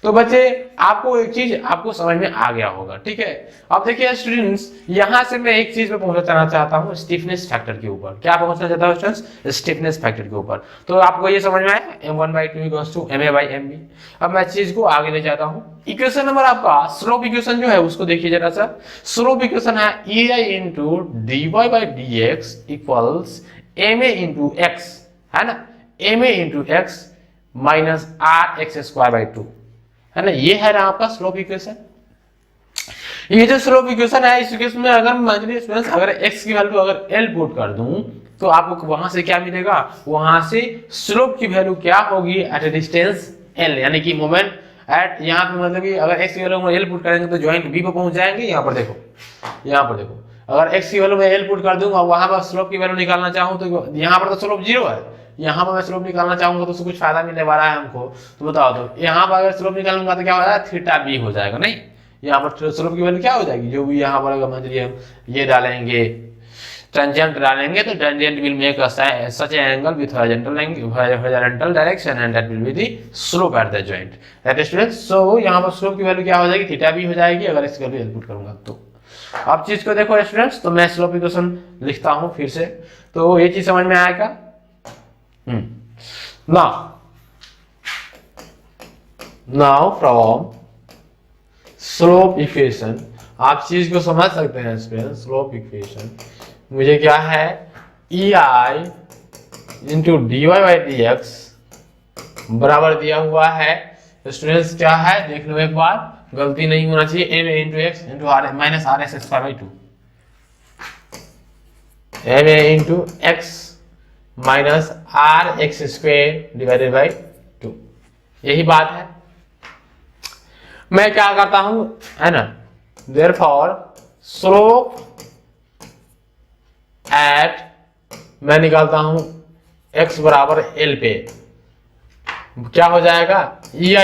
तो बच्चे आपको एक चीज आपको समझ में आ गया होगा, ठीक है। अब देखिए स्टूडेंट्स, यहां से मैं एक चीज पे पहुंचना चाहता हूं, स्टिफनेस फैक्टर के ऊपर। क्या पहुंचना चाहता हूं स्टूडेंट्स? स्टिफनेस फैक्टर के ऊपर। तो आपको ये समझ में आया m1/2 = ma/mb। अब मैं चीज को आगे ले जाता हूं। इक्वेशन नंबर आपका स्लोप इक्वेशन जो है उसको देखिए जरा सा। स्लोप इक्वेशन है ei × dy/dx = ma × x, है ना, ma × x माइनस rx²/2, है ना। ये है ना आपका स्लोप इक्वेशन। ये जो स्लोप इक्वेशन है, इस इक्वेशन में अगर मान लीजिए स्टूडेंट्स अगर x की वैल्यू अगर l पुट कर दूं तो आपको वहां से क्या मिलेगा, वहां से स्लोप की वैल्यू क्या होगी एट ए डिस्टेंस l, यानी कि मोमेंट एट, यहाँ पे मतलब कि अगर x की वैल्यू में l पुट करेंगे तो जॉइंट b पे पहुंच जाएंगे। यहाँ पर देखो, यहाँ पर देखो, अगर x की वैल्यू में l पुट कर दूंगा वहां पर स्लोप की वैल्यू निकालना चाहूं तो यहाँ पर तो स्लोप 0 है, यहाँ पर मैं स्लोप निकालना चाहूंगा तो उसको कुछ फायदा मिलने वाला है हमको, तो बताओ। तो यहाँ पर अगर स्लोप निकालूंगा तो क्या हो जाएगा, थीटा बी हो जाएगा। नहीं, यहाँ पर स्लोप की वैल्यू क्या हो जाएगी, जो भी यहाँ पर अगर मान लीजिए हम ये डालेंगे, टेंजेंट डालेंगे तो tangent will make such angle with horizontal direction and that will be the slope at the joint, that is students. So यहाँ पर स्लोप की वैल्यू क्या हो जाएगी, थीटा बी हो जाएगी अगर इसकी वैल्यू इनपुट करूंगा तो। अब चीज को देखो स्टूडेंट्स, तो मैं स्लोप इक्वेशन लिखता हूँ फिर से, तो ये चीज समझ में आएगा। Now from slope equation आप चीज को समझ सकते हैं स्टूडेंट। स्लोप इक्वेशन मुझे क्या है, ei × dy/dx बराबर दिया हुआ है स्टूडेंट्स, क्या है देख लो एक बार, गलती नहीं होना चाहिए, ma × x × minus rx²/2, ma × x minus rx²/2, यही बात है। मैं क्या करता हूं, है ना, देयरफॉर स्लोप एट, मैं निकालता हूं x बराबर l पे, क्या हो जाएगा, ei ×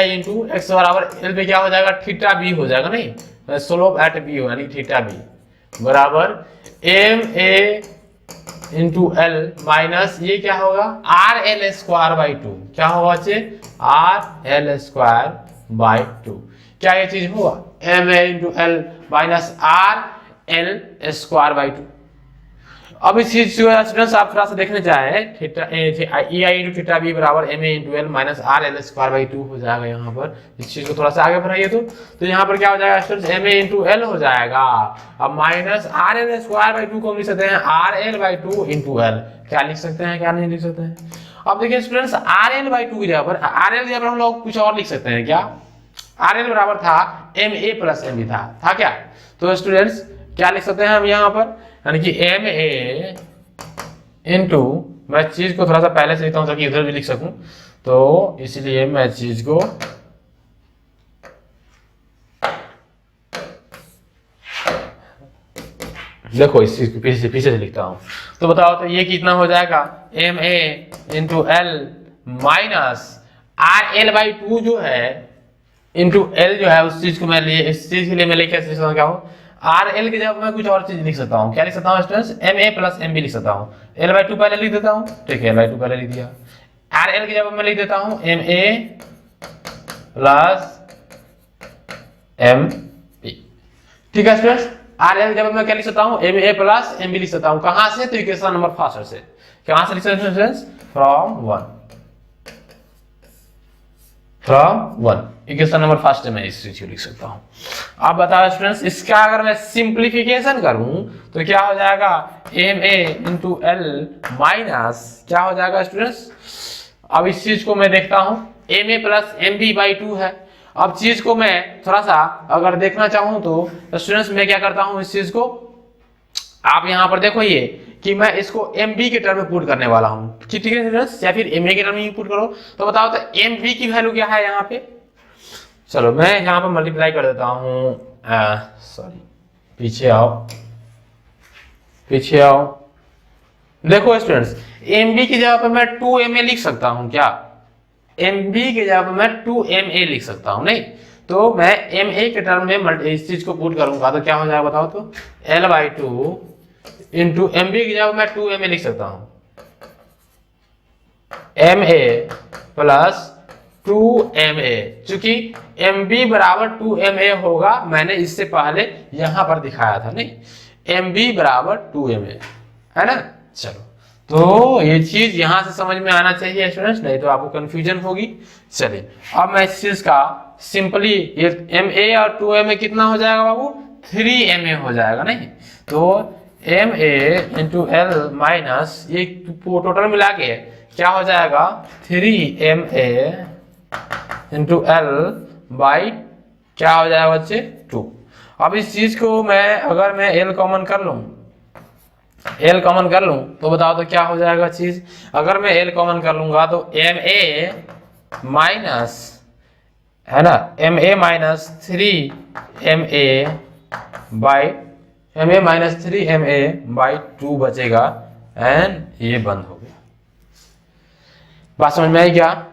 x बराबर l पे क्या हो जाएगा, थीटा बी हो जाएगा। नहीं, स्लोप एट बी हो यानी थीटा बी बराबर ma × l माइनस ये क्या होगा, rl²/2, क्या होगा बच्चे, rl²/2, क्या ये चीज होगा, ma × l माइनस rl²/2। अब इस चीज को स्टूडेंट्स आप थोड़ा सा देखने चाहे, थीटा ei × थीटा बी बराबर ma × l माइनस rl²/2 हो जाएगा। यहाँ पर इस चीज को थोड़ा सा आगे बढ़ाइए तो यहाँ पर क्या हो जाएगा स्टूडेंट्स, ma × l हो जाएगा। अब माइनस rl²/2 को लिख सकते हैं rl/2 × l, क्या लिख सकते हैं, क्या नहीं लिख सकते हैं। अब देखिए स्टूडेंट्स, rl/2 की जगह पर rl की जगह पर हम लोग कुछ और लिख सकते हैं, क्या, rl बराबर था ma + mb था क्या, तो स्टूडेंट्स क्या लिख सकते हैं हम यहाँ पर, यानी कि ma × मैं चीज को थोड़ा सा पहले से लिखता हूं ताकि इधर भी लिख सकूं, तो इसलिए मैं चीज को देखो इस चीज को पीछे से लिखता हूं, तो बताओ तो ये कितना हो जाएगा, ma × l माइनस rl/2 जो है इंटू l जो है, उस चीज को मैं लिए, इस चीज के लिए मैं लिख सकता क्या हूँ, RL की जगह मैं कुछ और चीज लिख सकता हूँ, क्या लिख सकता हूँ स्टूडेंट्स, ma + mb लिख सकता हूँ। l/2 पहले लिख देता हूँ, ठीक है, l/2 पहले लिख दिया। RL की जगह मैं लिख देता हूँ ma + mb, ठीक है स्टूडेंट्स। RL की जगह मैं क्या लिख सकता हूँ, ma + mb लिख सकता हूँ, कहाँ से, तो इक्वेशन नंबर फर्स्ट से, कहाँ से लिख सकते हैं students, from 1 equation number first में इस चीज को लिख सकता हूं। अब बताओ स्टूडेंट्स, इसका अगर मैं सिंप्लीफिकेशन करूं तो क्या हो जाएगा, ma × l माइनस क्या हो जाएगा स्टूडेंट्स, अब इस चीज को मैं देखता हूं, ma + mb/2 है। अब चीज को मैं थोड़ा सा अगर देखना चाहूं तो स्टूडेंट्स मैं क्या करता हूं, इस चीज को आप यहां पर देखो ये कि मैं इसको mb के टर्म में पुट करने वाला हूं, ठीक है स्टूडेंट्स, या फिर ma के टर्म में पुट करो, तो बताओ तो mb की वैल्यू क्या है यहाँ पे, चलो मैं यहाँ पर मल्टीप्लाई कर देता हूँ, सॉरी पीछे आओ, देखो स्टूडेंट्स, एम बी की जगह पर मैं 2ma लिख सकता हूं क्या? एम बी की जगह पर मैं 2ma लिख सकता हूं नहीं? तो मैं ma के टर्म में इस चीज को पुट करूंगा तो क्या हो जाएगा बताओ तो, L/2 इंटू एम बी की जगह मैं 2ma लिख सकता हूं, ma प्लस 2ma, चूंकि mb बराबर 2ma होगा, मैंने इससे पहले यहां पर दिखाया था नहीं, mb बराबर 2ma है ना। चलो, तो ये चीज यहां से समझ में आना चाहिए स्टूडेंट्स, नहीं तो आपको कंफ्यूजन होगी। चलिए अब मैं इस चीज का सिंपली, ये ma और 2ma कितना हो जाएगा बाबू, 3ma हो जाएगा नहीं? तो ma इंटू एल माइनस ये टोटल मिला के क्या हो जाएगा, 3ma इंटू एल बाई क्या हो जाएगा बच्चे, 2। अब इस चीज को मैं अगर मैं एल कॉमन कर लूं, एल कॉमन कर लूं तो बताओ तो क्या हो जाएगा चीज, अगर मैं एल कॉमन कर लूंगा तो ma माइनस है ना, ma minus 3ma by ma minus 3ma by 2 बचेगा, एंड ये बंद हो गया। बात समझ में आई क्या?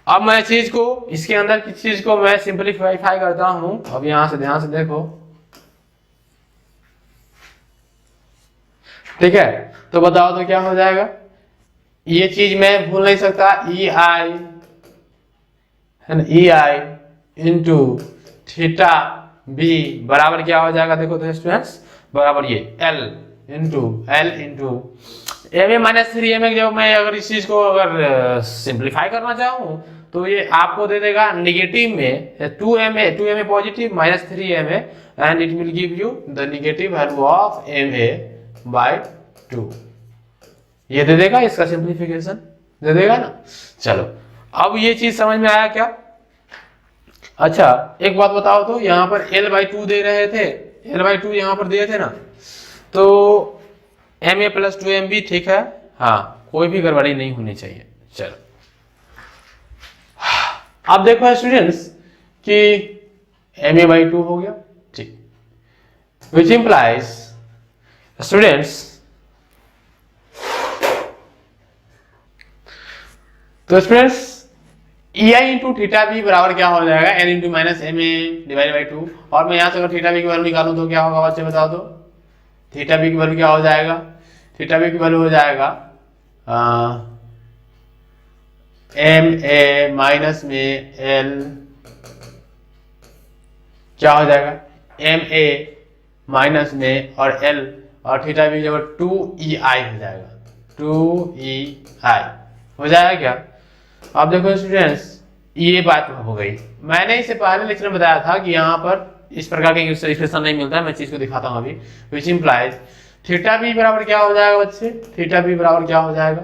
अब मैं चीज को, इसके अंदर की चीज को मैं सिंपलीफाई करता हूं। अब यहां से ध्यान से देखो, ठीक है? तो बताओ तो क्या हो जाएगा, ये चीज मैं भूल नहीं सकता, ei है ना, ei इंटू थीटा बी बराबर क्या हो जाएगा, देखो तो स्टूडेंट्स, बराबर ये l into ma minus 3ma, जब मैं अगर इस चीज को अगर सिंप्लीफाई करना चाहूं तो ये आपको दे देगा निगेटिव में 2ma positive minus 3ma, and it will give you the negative value of ma by 2। ये दे देगा, इसका सिंप्लीफिकेशन दे देगा ना। चलो, अब ये चीज समझ में आया क्या? अच्छा एक बात बताओ तो, यहाँ पर L/2 दे रहे थे, L/2 यहाँ पर दिए थे ना, तो ma प्लस 2mb ठीक है, हाँ कोई भी गड़बड़ी नहीं होनी चाहिए। चलो अब देखो स्टूडेंट्स कि ma/2 हो गया, ठीक, विच इंप्लाइज स्टूडेंट्स, तो students ei into theta b बराबर क्या हो जाएगा, l into minus ma divide by 2, और मैं यहां से अगर थीटा बी की वैल्यू निकालूं तो क्या होगा बच्चे बताओ तो, थीटा बी की वैल्यू क्या हो जाएगा, थीटा बी की वैल्यू हो जाएगा ma माइनस में l क्या हो जाएगा, ma माइनस में और l और थीटा बी जब 2ei हो जाएगा, 2ei हो जाएगा क्या? अब देखो स्टूडेंट्स, ये बात हो गई, मैंने इससे पहले लेक्चर में बताया था कि यहाँ पर इस प्रकार के एक्सप्रेशन नहीं मिलता है, मैं चीज को दिखाता हूँ अभी, विच इंप्लाइज थीटा बी बराबर क्या हो जाएगा बच्चे, थीटा बी बराबर क्या हो जाएगा,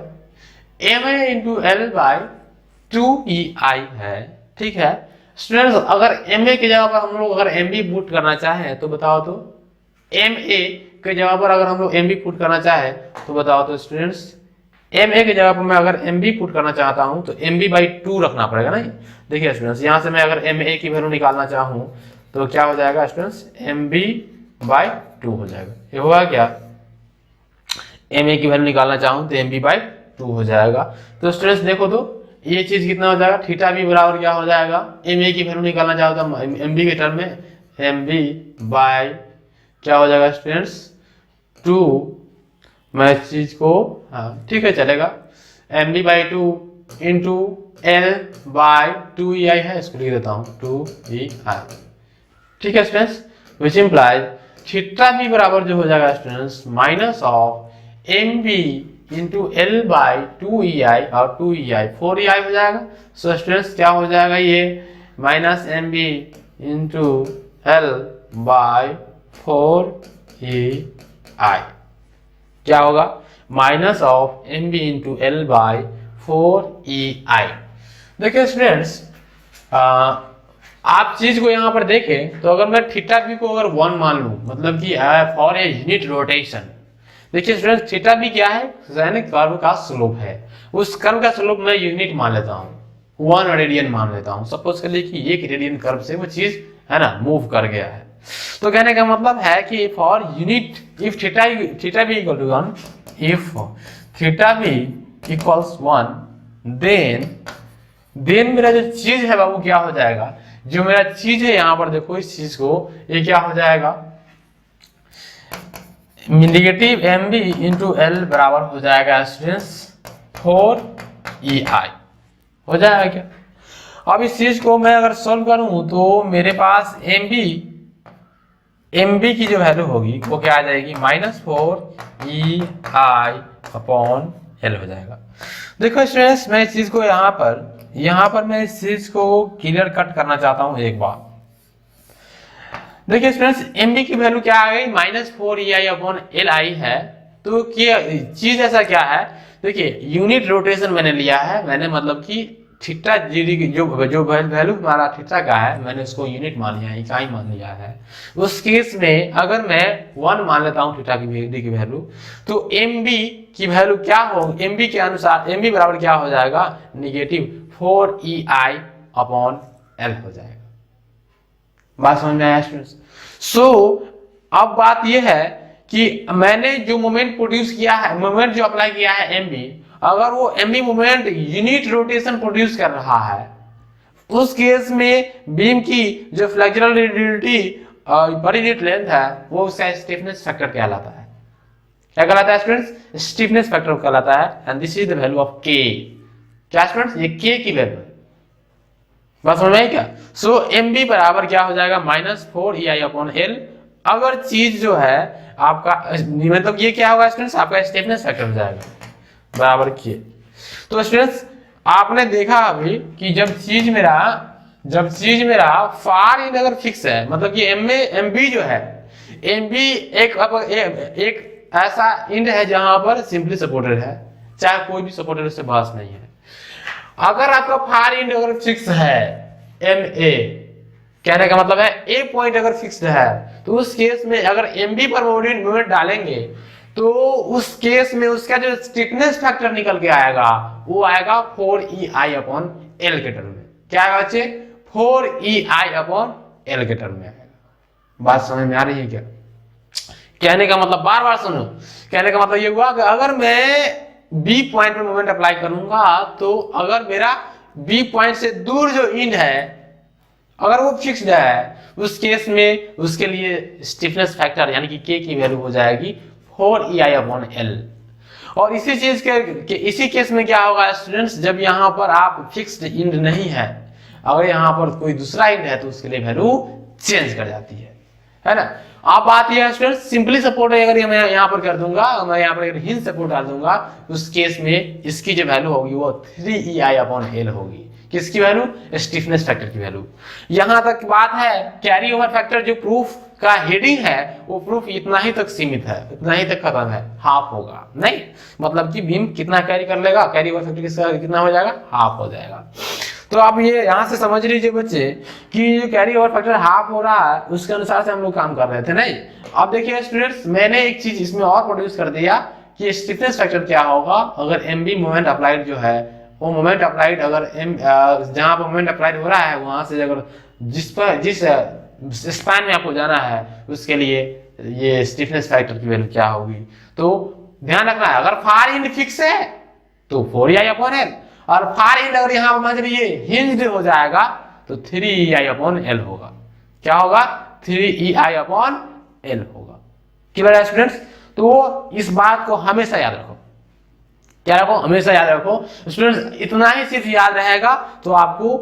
ma into l by 2ei है, ठीक है स्टूडेंट्स। अगर ma की जगह पर हम लोग अगर mb पुट करना चाहें तो बताओ तो, ma की जगह पर अगर हम लोग mb पुट करना चाहें तो बताओ तो स्टूडेंट्स, ma की जगह पर मैं अगर mb पुट करना चाहता हूं तो mb बाई 2 रखना पड़ेगा ना। देखिए स्टूडेंट्स, यहां से मैं अगर ma की वैल्यू निकालना चाहूं तो क्या हो जाएगा स्टूडेंट्स, mb बाई 2 हो जाएगा, ये होगा क्या, ma की वैल्यू निकालना चाहूं तो mb बाई 2 हो जाएगा। तो स्टूडेंट्स देखो तो ये चीज कितना हो जाएगा, थीटा बी बराबर क्या हो जाएगा, ma की वैल्यू निकालना चाहो तो mb के टर्म में mb बाई क्या हो जाएगा स्टूडेंट्स 2, मैं इस चीज को, हाँ ठीक है चलेगा, mb by 2 into l by 2ei है, इसको लिख देता हूँ 2ei, ठीक है students, which implies theta b बराबर जो हो जाएगा students minus of mb into l by 2ei और 2ei 4ei हो जाएगा। सो स्टूडेंट्स क्या हो जाएगा, ये minus mb into l by 4ei क्या होगा, minus of mb into l by 4ei। देखिए स्टूडेंट्स, आप चीज को यहाँ पर देखें तो अगर मैं थीटा बी को अगर 1 मान लूं, मतलब कि फॉर ए यूनिट रोटेशन, देखिए स्टूडेंट्स थीटा बी क्या है, कर्व का स्लोप है, उस कर्व का स्लोप मैं यूनिट मान लेता हूँ, 1 रेडियन मान लेता हूँ, सपोज कर लीजिए कि 1 रेडियन कर्व से वो चीज है ना मूव कर गया है। तो कहने का मतलब है कि for unit if theta b equal to 1 if theta b equals 1 then मेरा जो चीज है बाबू क्या हो जाएगा, जो मेरा चीज है यहाँ पर देखो इस चीज को, ये क्या हो जाएगा, negative m b into l बराबर हो जाएगा स्टूडेंट्स 4EI हो जाएगा क्या। अब इस चीज को मैं अगर सॉल्व करूं तो मेरे पास एम बी की जो वैल्यू होगी वो क्या आ जाएगी, -4EI अपॉन एल हो जाएगा। देखो स्टूडेंट्स मैं इस चीज को यहाँ पर मैं इस चीज को क्लियर कट करना चाहता हूं एक बार। देखिए स्टूडेंट्स एम बी की वैल्यू क्या आ गई, -4EI अपॉन एल आई है। तो क्या चीज ऐसा क्या है, देखिए यूनिट रोटेशन मैंने लिया है, मैंने मतलब कि थीटा जी की जो वैल्यू हमारा थीटा का है मैंने उसको यूनिट मान लिया है, इकाई मान लिया है। उस केस में अगर मैं 1 मान लेता हूँ थीटा की वैल्यू, तो एम बी की वैल्यू क्या होगी, एम बी के अनुसार एम बी बराबर क्या हो जाएगा, -4EI अपॉन एल हो जाएगा। बात समझ में आया स्टूडेंट्स। सो अब बात यह है कि मैंने जो मोमेंट प्रोड्यूस किया है, मोमेंट जो अप्लाई किया है एम बी, अगर वो m b moment unit rotation produce कर रहा है, उस केस में बीम की जो flexural rigidity per unit length है वो उसका स्टिफनेस फैक्टर कहलाता है। क्या कहलाता है स्टूडेंट्स, स्टिफनेस फैक्टर कहलाता है। And this is the value of के। क्या स्टूडेंट्स, ये के की वैल्यू है। बात समझ में आई क्या। सो एम बी बराबर क्या हो जाएगा, -4EI अपॉन एल। अगर चीज जो है आपका मतलब ये क्या होगा स्टूडेंट्स, आपका स्टिफनेस फैक्टर हो जाएगा बराबर के। तो स्टूडेंट्स आपने देखा अभी कि जब चीज मेरा फार इंड अगर फिक्स है, मतलब कि एम बी जो है, एम बी एक ऐसा इंड है जहां पर सिंपली सपोर्टेड है, चाहे कोई भी सपोर्टेड उससे बहस नहीं है। अगर आपका फार इंड अगर फिक्स है एम ए, कहने का मतलब है ए पॉइंट अगर फिक्स्ड है, तो उस केस में अगर एम बी पर मोमेंट डालेंगे तो उस केस में उसका जो स्टिफनेस फैक्टर निकल के आएगा वो आएगा 4EI अपॉन एल के टर्म में। क्या आएगा बच्चे, 4EI अपॉन एल के टर्म में आएगा। बात समझ में आ रही है क्या। कहने का मतलब बार बार सुनो, कहने का मतलब ये हुआ कि अगर मैं बी पॉइंट पर मोमेंट अप्लाई करूंगा तो अगर मेरा बी पॉइंट से दूर जो इंड है अगर वो फिक्स्ड है, उस केस में उसके लिए स्टिफनेस फैक्टर यानी कि के की वैल्यू हो जाएगी 4EI अपॉन एल। और इसी चीज के इसी केस में क्या होगा स्टूडेंट्स, जब यहाँ पर आप फिक्स्ड इंड नहीं है, अगर यहाँ पर कोई दूसरा इंड है तो उसके लिए वैल्यू चेंज कर जाती है ना। अब बात यह है स्टूडेंट्स, सिंपली सपोर्ट अगर मैं यहाँ पर कर दूंगा, मैं यहाँ पर हिंज सपोर्ट डाल दूंगा, उस केस में इसकी जो वैल्यू होगी वो 3EI अपॉन एल होगी। किसकी वैल्यू, स्टिफनेस फैक्टर की वैल्यू। यहां तक बात है कैरी ओवर फैक्टर जो प्रूफ का हेडिंग है वो प्रूफ इतना ही तक सीमित है, इतना ही तक खत्म है, हाफ होगा नहीं, मतलब कि बीम कितना कैरी कर लेगा, कैरी ओवर फैक्टर किसका कितना हो जाएगा, हाफ हो जाएगा। तो आप ये यहां से समझ लीजिए बच्चे कि जो कैरी ओवर फैक्टर हाफ हो रहा है उसके अनुसार से हम लोग काम कर रहे थे नहीं। अब देखिए स्टूडेंट्स मैंने एक चीज इसमें और प्रोड्यूस कर दिया कि स्टिफनेस फैक्टर क्या होगा अगर एम बी मोमेंट अप्लाइड जो है वो मोमेंट अप्लाइड अगर जहां पर मोमेंट अप्लाइड हो रहा है वहां से अगर जिस स्पैन में आपको जाना है उसके लिए ये स्टिफनेस फैक्टर की वैल्यू क्या होगी। तो ध्यान रखना है, अगर फार इंड फिक्स है तो 4EI अपॉन एल, और फार इंड अगर यहाँ पर मान लीजिए हिंज्ड हो जाएगा तो 3EI अपॉन एल होगा। क्या होगा, 3EI अपॉन एल होगा। क्लियर है स्टूडेंट्स। तो इस बात को हमेशा याद रखो, क्या रखो, हमेशा याद रखो स्टूडेंट्स। इतना ही सिर्फ याद रहेगा तो आपको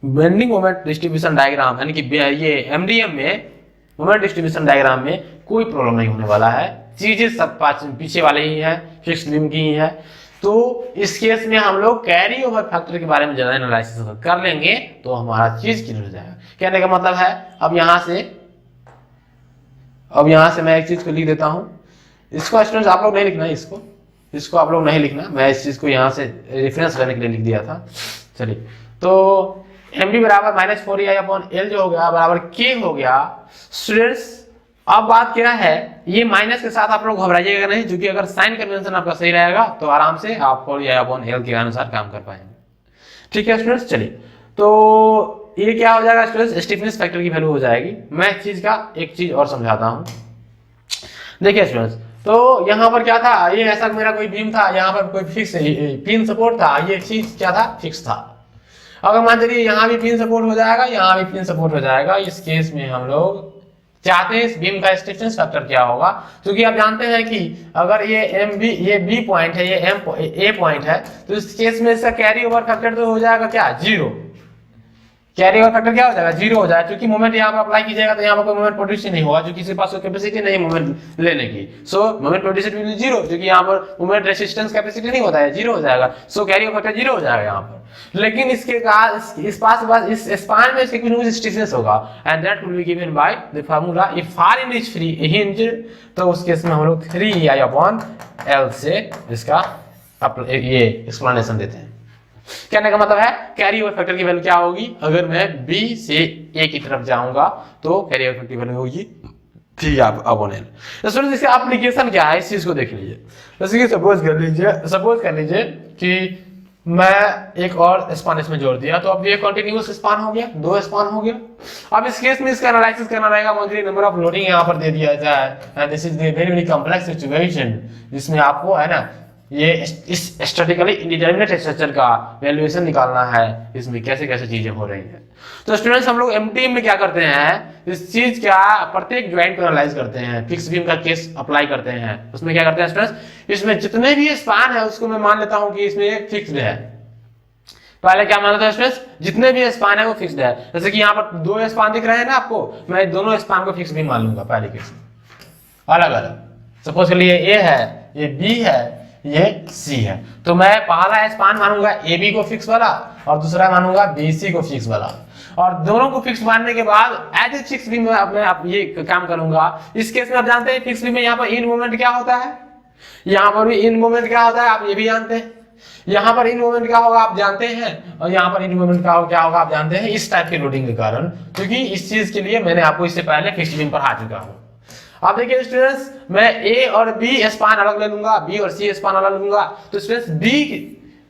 बेंडिंग मोमेंट डिस्ट्रीब्यूशन डायग्राम यानी कि ये एमडीएम में मोमेंट डिस्ट्रीब्यूशन डायग्राम में कोई प्रॉब्लम नहीं होने वाला है। चीजें सब पीछे वाले ही है, फिक्स्ड बीम की ही है। तो इस केस में हम लोग कैरी ओवर फैक्टर के बारे में ज्यादा एनालिसिस कर लेंगे तो हमारा चीज क्लियर हो जाएगा। कहने का मतलब है अब यहां से मैं एक चीज को लिख देता हूं, इसको स्टूडेंट्स आप लोग नहीं लिखना, इसको आप लोग नहीं लिखना, मैं इस चीज को यहाँ से रेफरेंस करने के लिए लिख दिया था। चलिए तो एम बी बराबर -4EI अपॉन एल जो हो गया बराबर के हो गया स्टूडेंट्स। अब बात क्या है, ये माइनस के साथ आप लोग घबराइएगा नहीं, क्योंकि अगर साइन कन्वेंशन आपका सही रहेगा तो आराम से आप 4EI अपॉन एल के अनुसार काम कर पाएंगे। ठीक है स्टूडेंट्स। चलिए तो ये क्या हो जाएगा स्टूडेंट्स, स्टिफनेस फैक्टर की वैल्यू हो जाएगी। मैं इस चीज का एक चीज और समझाता हूं। देखिए स्टूडेंट्स तो यहाँ पर क्या था, ये ऐसा मेरा कोई बीम था, यहाँ पर कोई फिक्स पिन सपोर्ट था, ये चीज क्या था, फिक्स था। अगर मान चलिए यहाँ भी पिन सपोर्ट हो जाएगा, यहाँ भी पिन सपोर्ट हो जाएगा, इस केस में हम लोग चाहते हैं इस बीम का स्टिफनेस फैक्टर क्या होगा, क्योंकि आप जानते हैं कि अगर ये बी पॉइंट है, ये ए पॉइंट है, तो इस केस में इसका कैरी ओवर फैक्टर तो हो जाएगा क्या, 0। कैरी ओवर फैक्टर क्या हो जाएगा, 0 हो जाएगा, क्योंकि मोमेंट यहाँ पर अप्लाई कीजिएगा तो यहाँ पर कोई मोमेंट प्रोड्यूस नहीं होगा, जो किसी पास कैपेसिटी नहीं है मोमेंट लेने की। सो मोमेंट प्रोड्यूस विल बी 0, क्योंकि यहाँ पर मोमेंट रेसिस्टेंस कैपेसिटी नहीं होता है, 0 हो जाएगा। सो कैरी ओवर फैक्टर 0 हो जाएगा यहाँ पर। लेकिन इसके इस स्पान में इसके कुछ स्टिफनेस होगा, and that will be given by the formula if far and is free hinge, तो उस केस में हम लोग 3EI/L से इसका ये एक्सप्लेनेशन देते हैं। कहने का मतलब है कैरी ओवर फैक्टर की वैल्यू क्या होगी, अगर मैं B से A की तरफ जाऊंगा तो कैरी ओवर फैक्टर की वैल्यू होगी 3/L। तो स्टूडेंट्स इसका एप्लीकेशन क्या है, इस चीज को देख लीजिए। जैसे कि सपोज कर लीजिए कि मैं एक और स्पान इसमें जोड़ दिया, तो अब ये कंटिन्यूअस स्पान हो गया, 2 स्पान हो गया। अब इस केस में इसका एनालिसिस करना रहेगा, मंथली नंबर ऑफ लोडिंग यहाँ पर दे दिया जाए, and this is very very complex situation, जिसमें आपको है ना ये इस स्टैटिकली इंडिटरमिनेट स्ट्रक्चर का वैल्यूएशन निकालना है, इसमें कैसे कैसे चीजें हो रही हैं। तो स्टूडेंट्स हम लोग एमटीएम में क्या करते हैं, इस चीज का प्रत्येक ज्वाइंट को एनालाइज करते हैं, फिक्स बीम का केस अप्लाई करते हैं। उसमें क्या करते हैं स्टूडेंट्स, इसमें जितने भी स्पान है उसको मैं मान लेता हूं कि इसमें फिक्स्ड है। पहले क्या मान लेता हूं स्टूडेंट्स, जितने भी स्पान है वो फिक्स्ड है। जैसे कि यहाँ पर 2 स्पान दिख रहे हैं ना आपको, मैं दोनों स्पान को फिक्स बीम मान लूंगा पहले केस में, अलग अलग। सपोज कर लिए ए है, ये बी है, ये सी है, तो मैं पहला स्पान मानूंगा ए बी को फिक्स वाला और दूसरा मानूंगा बी सी को फिक्स वाला, और दोनों को फिक्स मानने के बाद एज ए फिक्स बीम मैं ये काम करूंगा। इस केस में आप जानते हैं फिक्स बीम में यहाँ पर इन मोमेंट क्या होता है, यहाँ पर भी इन मोमेंट क्या होता है आप ये भी जानते हैं, यहाँ पर इन मोमेंट क्या होगा आप जानते हैं, और यहाँ पर इन मोमेंट क्या होगा आप जानते हैं, इस टाइप के लोडिंग के कारण, क्योंकि इस चीज के लिए मैंने आपको इससे पहले फिक्स बीम पढ़ा चुका हूँ। आप देखिए स्टूडेंट्स, मैं ए और बी स्पान अलग ले लूंगा, बी और सी स्पान अलग लूंगा, तो स्टूडेंट्स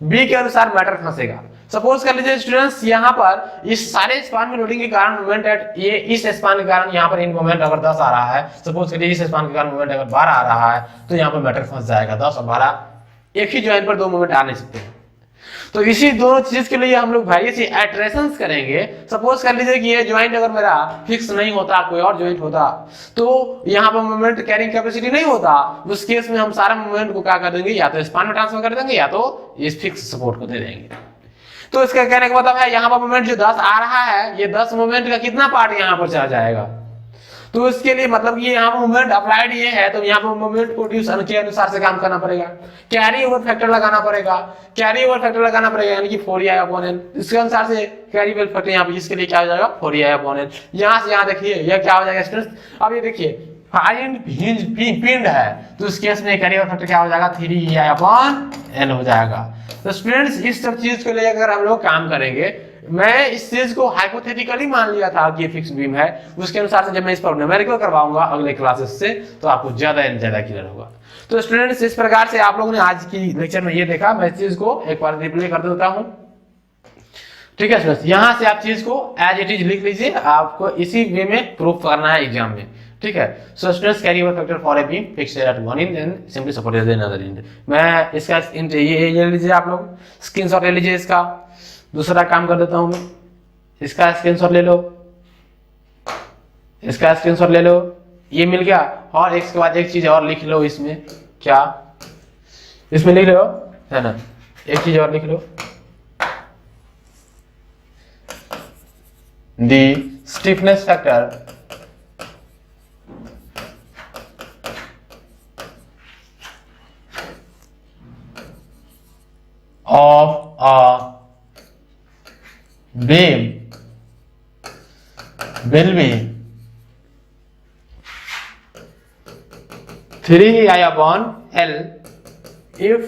बी के अनुसार मैटर फंसेगा। सपोज कर लीजिए स्टूडेंट्स, यहाँ पर इस सारे स्पान में लोडिंग के कारण मोमेंट एट ये इस स्पान के कारण यहाँ पर इन मोमेंट अगर 10 आ रहा है, सपोज करिए इस स्पान के कारण मोमेंट अगर 12 आ रहा है, तो यहाँ पर मैटर फंस जाएगा। 10 और 12 एक ही ज्वाइंट पर 2 मोमेंट आ नहीं सकते हैं। तो इसी दोनों चीज के लिए हम लोग वेरियस इटरेशंस करेंगे। सपोज कर लीजिए कि ये ज्वाइंट अगर मेरा फिक्स नहीं होता, कोई और ज्वाइंट होता, तो यहाँ पर मोमेंट कैरिंग कैपेसिटी नहीं होता, उस केस में हम सारा मोमेंट को क्या कर देंगे, या तो स्पान में ट्रांसफर कर देंगे या तो इस फिक्स सपोर्ट को दे देंगे। तो इसका कहने का मतलब है यहाँ पर मोमेंट जो 10 आ रहा है, ये 10 मोमेंट का कितना पार्ट यहाँ पर चला जाएगा, तो इसके लिए मतलब कि यहाँ पर मोमेंट अप्लाइड ये है, तो यहाँ पर मोमेंट प्रोड्यूस के अनुसार से काम करना पड़ेगा, कैरी ओवर फैक्टर लगाना पड़ेगा, कैरी ओवर फैक्टर लगाना पड़ेगा, यानी कि 4EI/L। इसके अनुसार से कैरी ओवर फैक्टर यहाँ पर इसके लिए क्या हो जाएगा, 4EI/L। यहाँ से यहाँ देखिए यह क्या हो जाएगा स्टूडेंट्स, अब ये देखिए पिंड है, तो इस केस में कैरी ओवर फैक्टर क्या हो जाएगा, 3EI/L हो जाएगा। तो स्टूडेंट्स इस सब चीज को लेकर हम लोग काम करेंगे। मैं इस चीज को हाइपोथेटिकली मान लिया था कि ये फिक्स बीम है, उसके अनुसार से जब मैं इस पर न्यूमेरिकल करवाऊंगा अगले क्लासेस से, तो आपको ज्यादा क्लियर होगा। तो स्टूडेंट्स इस प्रकार से आप लोगों ने आज की लेक्चर में ये देखा, मैं इस चीज को एक बार रिप्ले कर देता हूं। ठीक है स्टूडेंट्स, यहाँ से आप चीज को एज इट इज लिख लीजिए, आपको इसी वे में प्रूफ करना है एग्जाम में। ठीक है, so students carry over factor for a beam fixed at one end then simply supported at another end. मैं इसका ये ले लीजिए, आप लोग स्क्रीनशॉट ले लीजिए इसका। दूसरा काम कर देता हूं मैं, इसका स्क्रीनशॉट ले लो, इसका स्क्रीनशॉट ले लो, ये मिल गया। और इसके बाद एक चीज और लिख लो इसमें, क्या इसमें लिख लो है ना, एक चीज और लिख लो, the stiffness factor of a beam will be 3EI/L if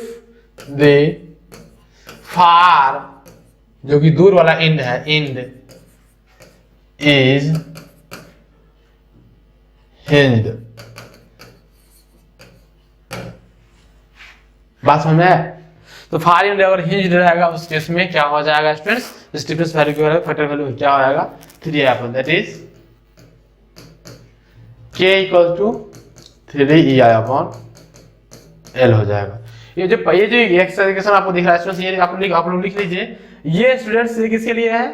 the far जो कि दूर वाला एंड है, एंड इज हिंज्ड। बात समझ में है? तो फार एंड अगर हिंज्ड रहेगा उस केस में क्या हो जाएगा students, stiffness value factor value क्या हो जाएगा, 3EI/L, that is K = 3EI/L L हो जाएगा। ये जो एक्सप्रेशन आपको दिख रहा है स्टूडेंट्स, ये आप लोग लिख लीजिए। ये स्टूडेंट्स किसके लिए है?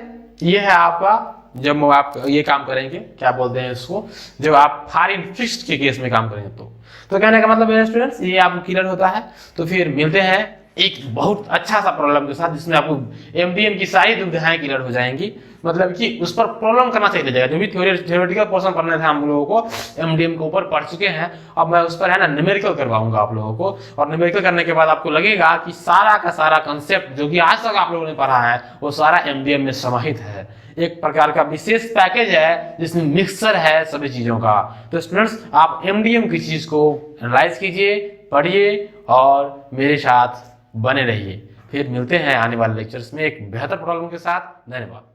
ये है आपका जब आप ये काम करेंगे, क्या बोलते हैं इसको, जब आप फॉरेन फिक्स्ड के केस में काम करेंगे तो कहने का मतलब है स्टूडेंट्स ये आपको क्लियर होता है। तो फिर मिलते हैं एक बहुत अच्छा सा प्रॉब्लम के साथ, जिसमें आपको एमडीएम की सारी दुविधाएं क्लियर हो जाएंगी, मतलब कि उस पर प्रॉब्लम करना चाहिए जाएगा। जो भी थ्योरेटिकल पोर्शन पढ़ना था हम लोगों को एमडीएम के ऊपर पढ़ चुके हैं, अब मैं उस पर है ना न्यूमेरिकल करवाऊंगा आप लोगों को, और न्यूमेरिकल करने के बाद आपको लगेगा कि सारा का सारा कंसेप्ट जो कि आज तक आप लोगों ने पढ़ा है वो सारा एमडीएम में समाहित है। एक प्रकार का विशेष पैकेज है जिसमें मिक्सचर है सभी चीजों का। तो स्टूडेंट्स आप एमडीएम की चीज को एनालाइज कीजिए, पढ़िए और मेरे साथ बने रहिए। फिर मिलते हैं आने वाले लेक्चर्स में एक बेहतर प्रॉब्लम के साथ। धन्यवाद।